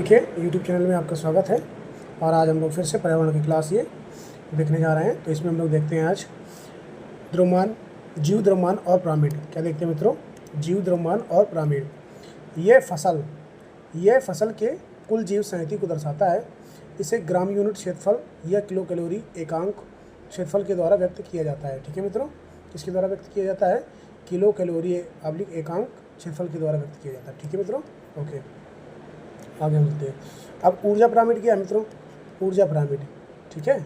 देखिए YouTube channel में आपका स्वागत है। और आज हम लोग फिर से पर्यावरण की क्लास ये देखने जा रहे हैं। तो इसमें हम लोग देखते हैं आज द्रव्यमान, जीव द्रव्यमान और पिरामिड। क्या देखते हैं मित्रों? जीव द्रव्यमान और पिरामिड। यह फसल के कुल जीव संहति को दर्शाता है। इसे ग्राम यूनिट क्षेत्रफल या किलो कैलोरी एकांक क्षेत्रफल के द्वारा व्यक्त किया जाता है। ठीक है मित्रों, किसके द्वारा व्यक्त किया जाता है? किलो कैलोरी एकांक क्षेत्रफल के द्वारा व्यक्त किया जाता है। ठीक है मित्रों, ओके आगे हम चलते हैं। अब ऊर्जा पिरामिड क्या है मित्रों? ऊर्जा पिरामिड, ठीक है।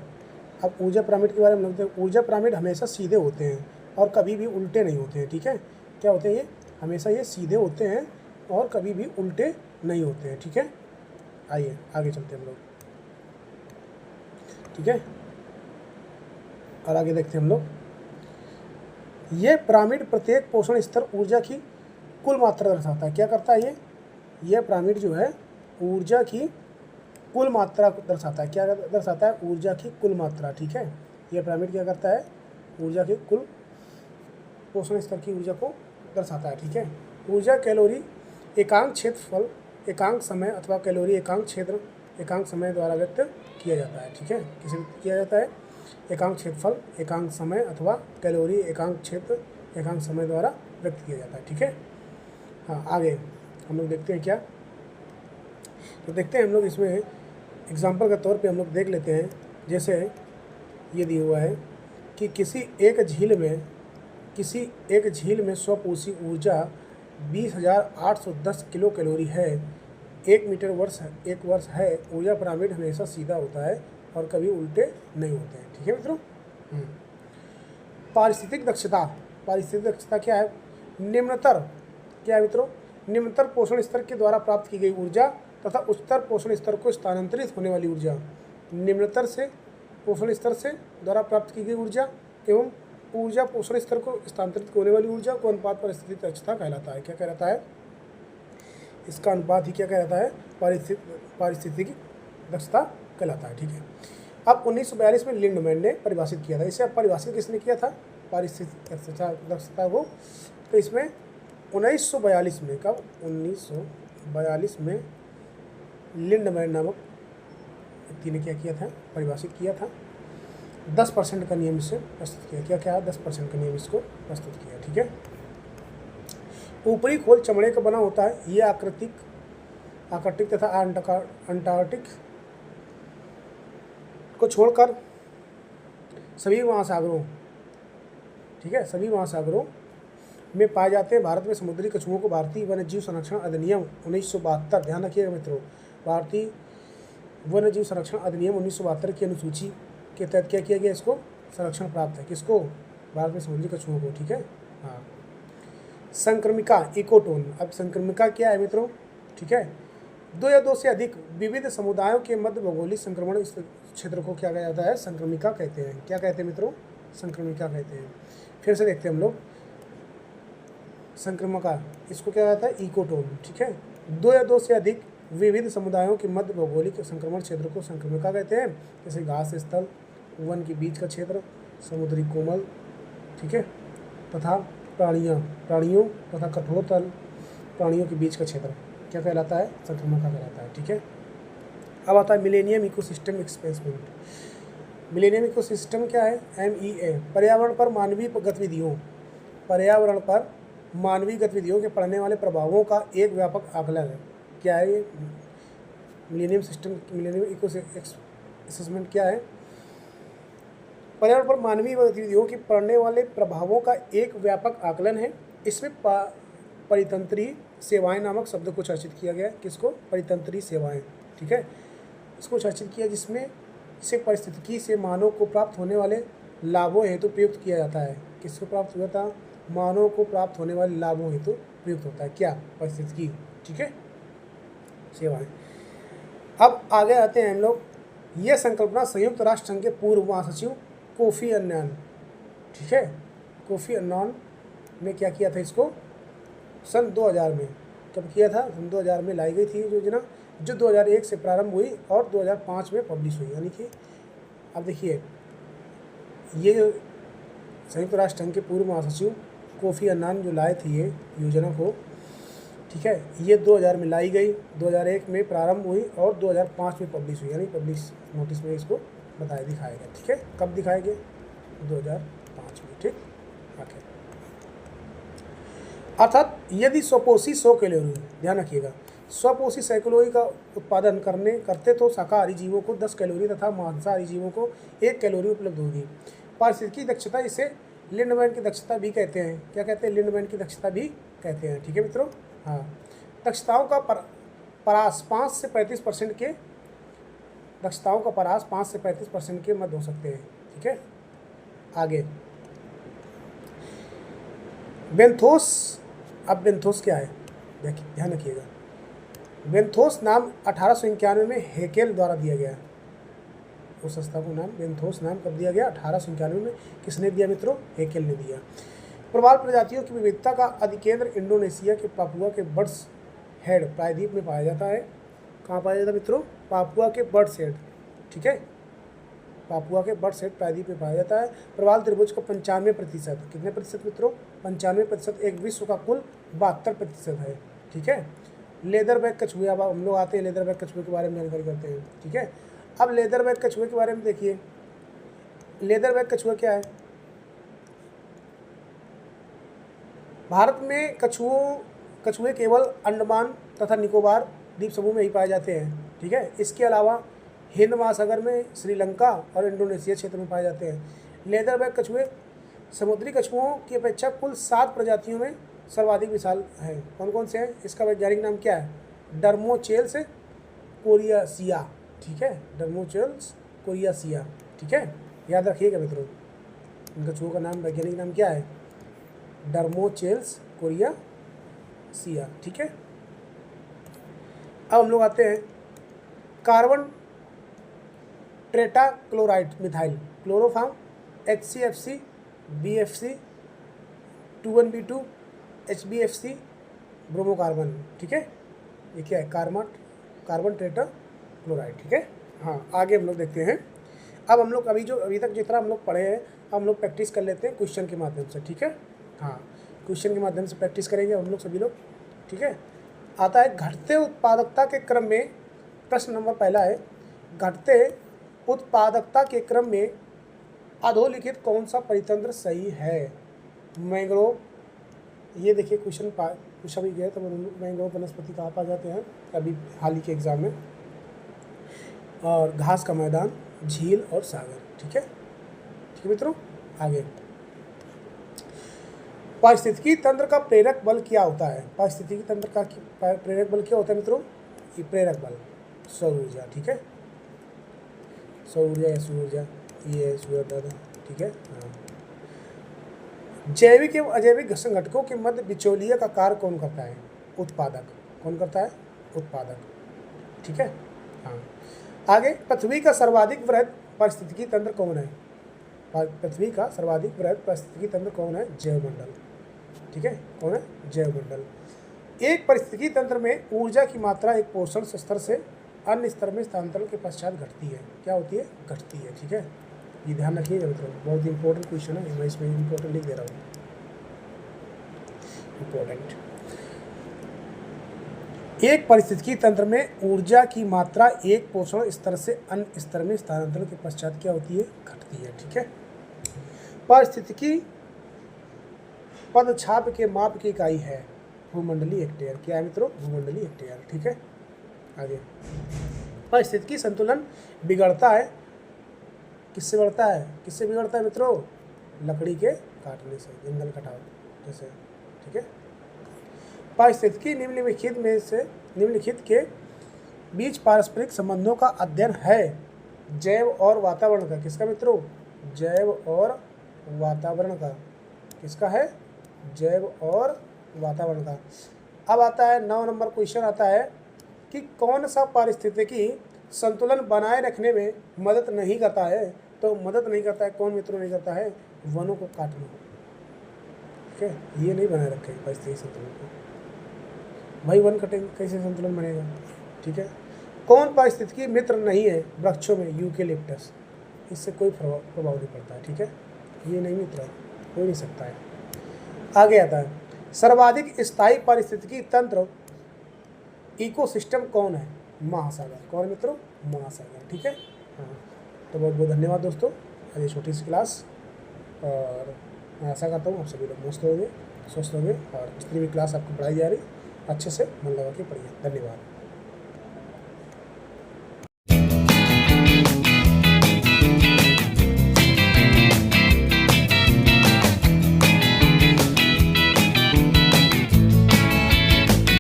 अब ऊर्जा पिरामिड के बारे में जानते हैं। ऊर्जा पिरामिड हमेशा सीधे होते हैं और कभी भी उल्टे नहीं होते हैं। ठीक है, क्या होते हैं ये? हमेशा ये सीधे होते हैं और कभी भी उल्टे नहीं होते हैं। ठीक है, आइए आगे चलते हैं हम लोग। ठीक है, और आगे देखते हैं हम लोग। ये पिरामिड प्रत्येक पोषण स्तर ऊर्जा की कुल मात्रा दर्शाता है। क्या करता है ये पिरामिड जो है ऊर्जा की कुल मात्रा को दर्शाता है। क्या दर्शाता है? ऊर्जा की कुल मात्रा। ठीक है, यह पिरामिड क्या करता है? ऊर्जा की कुल पोषण स्तर की ऊर्जा को दर्शाता है। ठीक है, ऊर्जा कैलोरी एकांक क्षेत्रफल एकांक समय अथवा कैलोरी एकांक क्षेत्र एकांक समय द्वारा व्यक्त किया जाता है। ठीक है, किसे व्यक्त किया जाता है? एकांक क्षेत्रफल एकांक समय अथवा कैलोरी एकांक क्षेत्र एकांक समय द्वारा व्यक्त किया जाता है। ठीक है, हाँ आगे हम लोग देखते हैं क्या। तो देखते हैं हम लोग इसमें एग्जाम्पल के तौर पे हम लोग देख लेते हैं। जैसे ये दिया हुआ है कि किसी एक झील में स्वपोषी ऊर्जा 20,810 किलो कैलोरी है। 1 वर्ष है। ऊर्जा पिरामिड हमेशा सीधा होता है और कभी उल्टे नहीं होते हैं। ठीक है मित्रों। पारिस्थितिक दक्षता क्या है? निम्नतर क्या है मित्रों? निम्नतर पोषण स्तर के द्वारा प्राप्त की गई ऊर्जा तथा उच्चतर पोषण स्तर को स्थानांतरित होने वाली ऊर्जा। निम्नतर से पोषण स्तर से द्वारा प्राप्त की गई ऊर्जा एवं ऊर्जा पोषण स्तर को स्थानांतरित होने वाली ऊर्जा को अनुपात पारिस्थितिक दक्षता कहलाता है। क्या कहलाता है? इसका अनुपात ही क्या कहलाता है? पारिस्थितिक दक्षता कहलाता है। ठीक है, अब 1942 में लिंडमैन ने परिभाषित किया था इसे। अब परिभाषित किसने किया था पारिस्थितिक दक्षता को? तो इसमें 1942 में, कब? 1942 में लिंडमैन नामक व्यक्ति ने क्या किया था? परिभाषित किया था। 10% का नियम इसे प्रस्तुत किया। क्या 10% का नियम इसको प्रस्तुत किया। ठीक है, ऊपरी खोल चमड़े का बना होता है। ये आर्कटिक तथा अंटार्कटिक को छोड़कर सभी महासागरों, ठीक है, सभी महासागरों में पाए जाते हैं। भारत में समुद्री कछुओं को भारतीय वन्यजीव संरक्षण अधिनियम 1972, ध्यान रखिएगा मित्रों, भारतीय वन्यजीव संरक्षण अधिनियम 1972 की अनुसूची के तहत क्या किया गया? इसको संरक्षण प्राप्त है। किसको? भारत में समुद्री कछुओं को। ठीक है, हाँ। संक्रमिका इकोटोन। अब संक्रमिका क्या है मित्रों? ठीक है, 2 या 2 से अधिक विविध समुदायों के मध्य भौगोलिक संक्रमण क्षेत्र को क्या कहा जाता है? संक्रमिका कहते हैं। क्या कहते हैं मित्रों? संक्रमिका कहते हैं। फिर से देखते हैं हम लोग संक्रमिका, इसको क्या कहता है? इकोटोन। ठीक है, 2 या 2 से अधिक विविध समुदायों के मध्य भौगोलिक संक्रमण क्षेत्र को संक्रमिका कहते हैं। जैसे घास स्थल, वन के बीच का क्षेत्र, समुद्री कोमल, ठीक है, तथा प्राणियों तथा कठोर तल प्राणियों के बीच का क्षेत्र क्या कहलाता है? संक्रमिका कहलाता है। ठीक है, अब आता है millennium ecosystem experiment. Millennium ecosystem क्या है? MEA, पर्यावरण पर मानवीय गतिविधियों के पड़ने वाले प्रभावों का एक व्यापक आकलन है। क्या है ये? मिलेनियम इको असेसमेंट क्या है? पर्यावरण पर मानवीय गतिविधियों के पड़ने वाले प्रभावों का एक व्यापक आकलन है। इसमें परितंत्री सेवाएं नामक शब्द को चर्चित किया गया। किसको? परितंत्री सेवाएं। ठीक है, इसको चर्चित किया, जिसमें इसे परिस्थितिकी से मानव को प्राप्त होने वाले लाभों हेतु प्रयुक्त किया जाता है। किसको प्राप्त हुआ था? मानव को प्राप्त होने वाले लाभों हेतु प्रयुक्त होता है। क्या? परिस्थितिकी, ठीक है, सेवाएं। अब आगे आते हैं हम लोग। यह संकल्पना संयुक्त राष्ट्र संघ के पूर्व महासचिव कोफी अन्नान, ठीक है, कोफी अन्नान ने क्या किया था? इसको सन 2000 में, कब किया था? सन 2000 में लाई गई थी योजना, जो 2001 से प्रारंभ हुई और 2005 में पब्लिश हुई। यानी कि अब देखिए, ये जो संयुक्त राष्ट्र संघ के पूर्व महासचिव कोफी अन्नान जो लाए थे ये योजना को, ठीक है। ये 2000 में लाई गई, 2001 में प्रारंभ हुई और 2005 में पब्लिश हुई, यानी पब्लिश नोटिस में इसको बताया दिखाया गया। ठीक है, कब दिखाया गया? 2005 में। ठीक, आखिर अर्थात यदि स्वपोषी 100 कैलोरी, ध्यान रखिएगा, स्वपोषी 100 कैलोरी का उत्पादन करते तो शाकाहारी जीवों को 10 कैलोरी तथा मांसाहारी जीवों को 1 कैलोरी उपलब्ध होगी। पारिस्थितिकी दक्षता, इसे लिंडमैन की दक्षता भी कहते हैं। क्या कहते हैं? लिंडमैन की दक्षता भी कहते हैं। ठीक है मित्रों, हाँ। दक्षताओं का परास 5 से 35% के, दक्षताओं का परास 5 से 35% के मध्य हो सकते हैं। ठीक है, आगे बेंथोस। अब बेंथोस क्या है? देखिए, ध्यान रखिएगा। बेंथोस नाम 1891 में हेकेल द्वारा दिया गया। उस संस्था को नाम बेंथोस नाम कब दिया गया? 1891 में। किसने दिया मित्रों? हेकेल ने दिया। प्रवाल प्रजातियों की विविधता का अधिकेंद्र इंडोनेशिया के पापुआ के बर्ड्स हेड प्रायद्वीप में पाया जाता है। कहाँ पाया जाता है मित्रों? पापुआ के बर्ड्स हेड। ठीक है, पापुआ के बर्ड्स हेड प्रायद्वीप में पाया जाता है। प्रवाल त्रिभुज का 95%, कितने प्रतिशत मित्रों? 95%, एक विश्व का कुल 72% है। ठीक है। लेदर बैग कछुए, अब हम लोग आते हैं लेदर बैग कछुए के बारे में जानकारी करते हैं। ठीक है, अब लेदर बैग कछुए के बारे में देखिए। लेदर बैग कछुआ क्या है? भारत में कछुए केवल अंडमान तथा निकोबार द्वीप समूह में ही पाए जाते हैं। ठीक है, इसके अलावा हिंद महासागर में, श्रीलंका और इंडोनेशिया क्षेत्र में पाए जाते हैं। लेदर बैग कछुए समुद्री कछुओं की अपेक्षा कुल 7 प्रजातियों में सर्वाधिक विशाल हैं। कौन कौन से हैं? इसका वैज्ञानिक नाम क्या है? डर्मोचेल्स कोरियासिया। ठीक है, डर्मोचेल्स कोरियासिया। ठीक है, याद रखिएगा मित्रों, इन कछुओं का नाम, वैज्ञानिक नाम क्या है? डर्मोचेल्स कोरियासिया। ठीक है, अब हम लोग आते हैं carbon tetrachloride methyl chloroform, HCFC, BFC, 2,1,B2, HBFC, ब्रोमोकार्बन। ठीक है, ये क्या है? Carbon tetrachloride. ठीक है, हाँ। आगे हम लोग देखते हैं। अब हम लोग अभी तक जितना हम लोग पढ़े हैं, हम लोग प्रैक्टिस कर लेते हैं क्वेश्चन के माध्यम से। ठीक है, हाँ, क्वेश्चन के माध्यम से प्रैक्टिस करेंगे हम लोग सभी लोग। ठीक है, आता है घटते उत्पादकता के क्रम में, प्रश्न नंबर पहला है, घटते उत्पादकता के क्रम में अधोलिखित कौन सा परितंत्र सही है? मैंग्रोव, ये देखिए क्वेश्चन पूछा भी गया, तो मैंग्रोव वनस्पति कहाँ पाए जाते हैं अभी हाल ही के एग्जाम में, और घास का मैदान, झील और सागर। ठीक है, ठीक है मित्रों, आगे पारिस्थितिकी तंत्र का प्रेरक बल क्या होता है? पारिस्थितिकी तंत्र का प्रेरक बल क्या होता है मित्रों? ये प्रेरक बल सौर ऊर्जा। ठीक है, सौर ऊर्जा या सूर्य ऊर्जा, ये सूर्य। ठीक है, हाँ। जैविक एवं अजैविक संगठकों के मध्य बिचौलिया का कार्य कौन करता है? उत्पादक। कौन करता है? उत्पादक। ठीक है, हाँ। आगे, पृथ्वी का सर्वाधिक वृहद पारिस्थितिकी तंत्र कौन है? पृथ्वी का सर्वाधिक वृहद पारिस्थितिकी तंत्र कौन है? जैवमंडल। ठीक है, कौन है? जैवमंडल। एक पारिस्थितिकी तंत्र में ऊर्जा की मात्रा एक पोषण स्तर से अन्य स्तर में स्थानांतरण के पश्चात घटती है। क्या होती है? घटती है। ठीक है, ये ध्यान रखिएगा मित्रों, बहुत इंपॉर्टेंट क्वेश्चन है, मैं इसमें इंपॉर्टेंट लिख दे रहा हूँ, इंपॉर्टेंट। एक पारिस्थितिकी तंत्र में ऊर्जा की मात्रा एक पोषण स्तर से अन्य स्तर में स्थानांतरण के पश्चात क्या होती है? घटती है। ठीक है, पारिस्थितिकी पदछाप के माप की इकाई है भूमंडलीय हेक्टेयर। क्या है मित्रों? भूमंडलीय हेक्टेयर। ठीक है, आगे, पारिस्थितिकी संतुलन बिगड़ता है, किससे बढ़ता है? किससे बिगड़ता है मित्रों? लकड़ी के काटने से, जंगल कटाव जैसे। ठीक है, पारिस्थितिकी निम्नलिखित के बीच पारस्परिक संबंधों का अध्ययन है। जैव और वातावरण का। किसका मित्रों? जैव और वातावरण का। किसका है? जैव और वातावरण का। अब आता है 9 नंबर क्वेश्चन आता है कि कौन सा पारिस्थितिकी संतुलन बनाए रखने में मदद नहीं करता है? तो मदद नहीं करता है, कौन मित्रों नहीं करता है? वनों को काटना। ठीक है, ये नहीं बनाए रखे पारिस्थितिकी संतुलन को। भाई वन कटेंगे कैसे संतुलन बनेगा? ठीक है, कौन पारिस्थितिकी मित्र नहीं है वृक्षों में? यूकेलिप्टस। इससे कोई प्रभाव नहीं पड़ता है। ठीक है, ये नहीं मित्र है, हो नहीं सकता है। आगे आता है सर्वाधिक स्थायी पारिस्थितिकी तंत्र इकोसिस्टम कौन है? महासागर। कौन मित्रों? महासागर। ठीक है। हाँ, तो बहुत बहुत धन्यवाद दोस्तों, आज ये छोटी सी क्लास, और मैं आशा करता हूँ आप सभी लोग मस्त होंगे, स्वस्थ होंगे, और जितनी भी क्लास आपको पढ़ाई जा रही अच्छे से मन लगा के पढ़िए। धन्यवाद।